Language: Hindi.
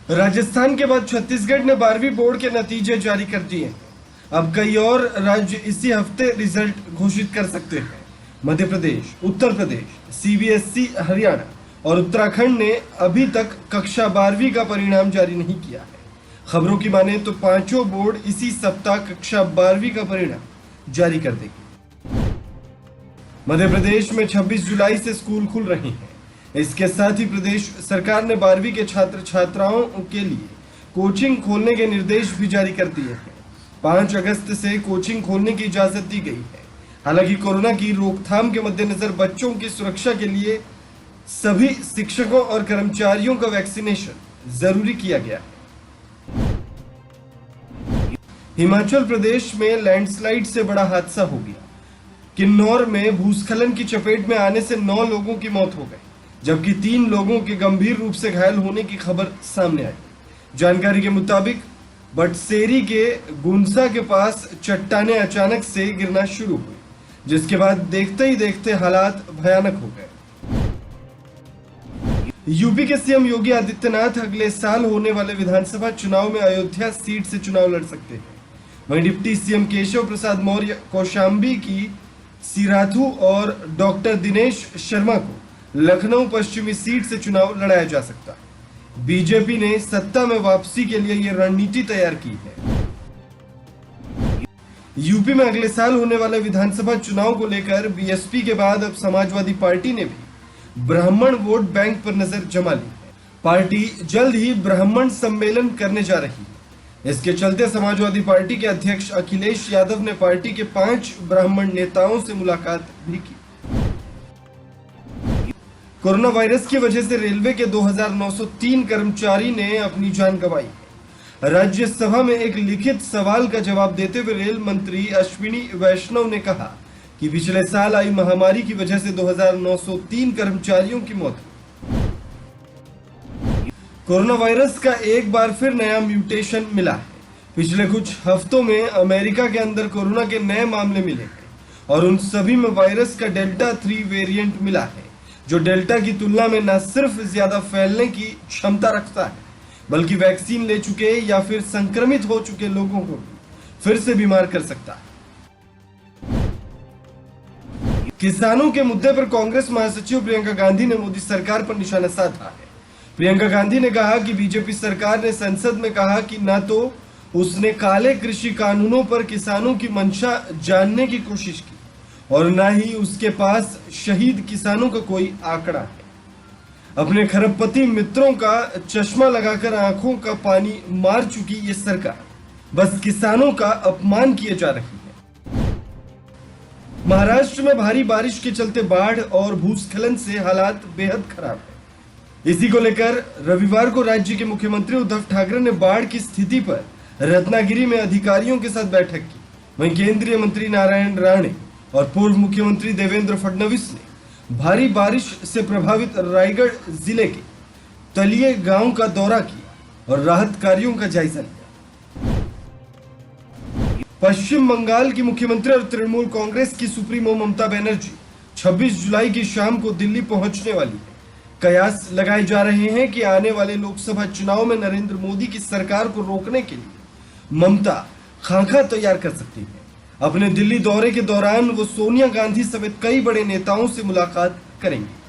राजस्थान के बाद छत्तीसगढ़ ने 12वीं बोर्ड के नतीजे जारी कर दिए हैं। अब कई और राज्य इसी हफ्ते रिजल्ट घोषित कर सकते हैं। मध्य प्रदेश, उत्तर प्रदेश, सीबीएसई, हरियाणा और उत्तराखंड ने अभी तक कक्षा 12वीं का परिणाम जारी नहीं किया है। खबरों की माने तो पांचों बोर्ड इसी सप्ताह कक्षा 12वीं का परिणाम जारी कर देगी। मध्य प्रदेश में 26 जुलाई से स्कूल खुल रहे हैं। इसके साथ ही प्रदेश सरकार ने 12वीं के छात्र छात्राओं के लिए कोचिंग खोलने के निर्देश भी जारी कर दिए हैं। 5 अगस्त से कोचिंग खोलने की इजाजत दी गई है। हालांकि कोरोना की रोकथाम के मद्देनजर बच्चों की सुरक्षा के लिए सभी शिक्षकों और कर्मचारियों का वैक्सीनेशन जरूरी किया गया है। हिमाचल प्रदेश में लैंडस्लाइड से बड़ा हादसा हो गया। किन्नौर में भूस्खलन की चपेट में आने से 9 लोगों की मौत हो गई, जबकि 3 लोगों के गंभीर रूप से घायल होने की खबर सामने आई। जानकारी के मुताबिक बटसेरी के गुंसा के पास चट्टानें अचानक से गिरना शुरू हुई, जिसके बाद देखते ही देखते हालात भयानक हो गए। यूपी के सीएम योगी आदित्यनाथ अगले साल होने वाले विधानसभा चुनाव में अयोध्या सीट से चुनाव लड़ सकते हैं। वहीं डिप्टी सीएम केशव प्रसाद मौर्य कौशाम्बी की सिराथू और डॉक्टर दिनेश शर्मा को लखनऊ पश्चिमी सीट से चुनाव लड़ाया जा सकता है। बीजेपी ने सत्ता में वापसी के लिए यह रणनीति तैयार की है। यूपी में अगले साल होने वाले विधानसभा चुनाव को लेकर बीएसपी के बाद अब समाजवादी पार्टी ने भी ब्राह्मण वोट बैंक पर नजर जमा ली है। पार्टी जल्द ही ब्राह्मण सम्मेलन करने जा रही है। इसके चलते समाजवादी पार्टी के अध्यक्ष अखिलेश यादव ने पार्टी के 5 ब्राह्मण नेताओं से मुलाकात भी की। कोरोना वायरस की वजह से रेलवे के 2903 कर्मचारी ने अपनी जान गंवाई है। राज्यसभा में एक लिखित सवाल का जवाब देते हुए रेल मंत्री अश्विनी वैष्णव ने कहा कि पिछले साल आई महामारी की वजह से 2903 कर्मचारियों की मौत हुई। कोरोना वायरस का एक बार फिर नया म्यूटेशन मिला है। पिछले कुछ हफ्तों में अमेरिका के अंदर कोरोना के नए मामले मिले हैं और उन सभी में वायरस का डेल्टा 3 वेरिएंट मिला है, जो डेल्टा की तुलना में न सिर्फ ज्यादा फैलने की क्षमता रखता है, बल्कि वैक्सीन ले चुके या फिर संक्रमित हो चुके लोगों को फिर से बीमार कर सकता है। किसानों के मुद्दे पर कांग्रेस महासचिव प्रियंका गांधी ने मोदी सरकार पर निशाना साधा है। प्रियंका गांधी ने कहा कि बीजेपी सरकार ने संसद में कहा कि न तो उसने काले कृषि कानूनों पर किसानों की मंशा जानने की कोशिश की और न ही उसके पास शहीद किसानों का कोई आंकड़ा है। अपने खरबपति मित्रों का चश्मा लगाकर आंखों का पानी मार चुकी ये सरकार बस किसानों का अपमान किए जा रही है। महाराष्ट्र में भारी बारिश के चलते बाढ़ और भूस्खलन से हालात बेहद खराब है। इसी को लेकर रविवार को राज्य के मुख्यमंत्री उद्धव ठाकरे ने बाढ़ की स्थिति पर रत्नागिरी में अधिकारियों के साथ बैठक की। वहीं केंद्रीय मंत्री नारायण राणे और पूर्व मुख्यमंत्री देवेंद्र फडणवीस ने भारी बारिश से प्रभावित रायगढ़ जिले के तलिये गांव का दौरा किया और राहत कार्यों का जायजा लिया। पश्चिम बंगाल की मुख्यमंत्री और तृणमूल कांग्रेस की सुप्रीमो ममता बनर्जी 26 जुलाई की शाम को दिल्ली पहुंचने वाली है। कयास लगाए जा रहे हैं कि आने वाले लोकसभा चुनाव में नरेंद्र मोदी की सरकार को रोकने के लिए ममता खाका तैयार कर सकती है। अपने दिल्ली दौरे के दौरान वो सोनिया गांधी समेत कई बड़े नेताओं से मुलाकात करेंगे।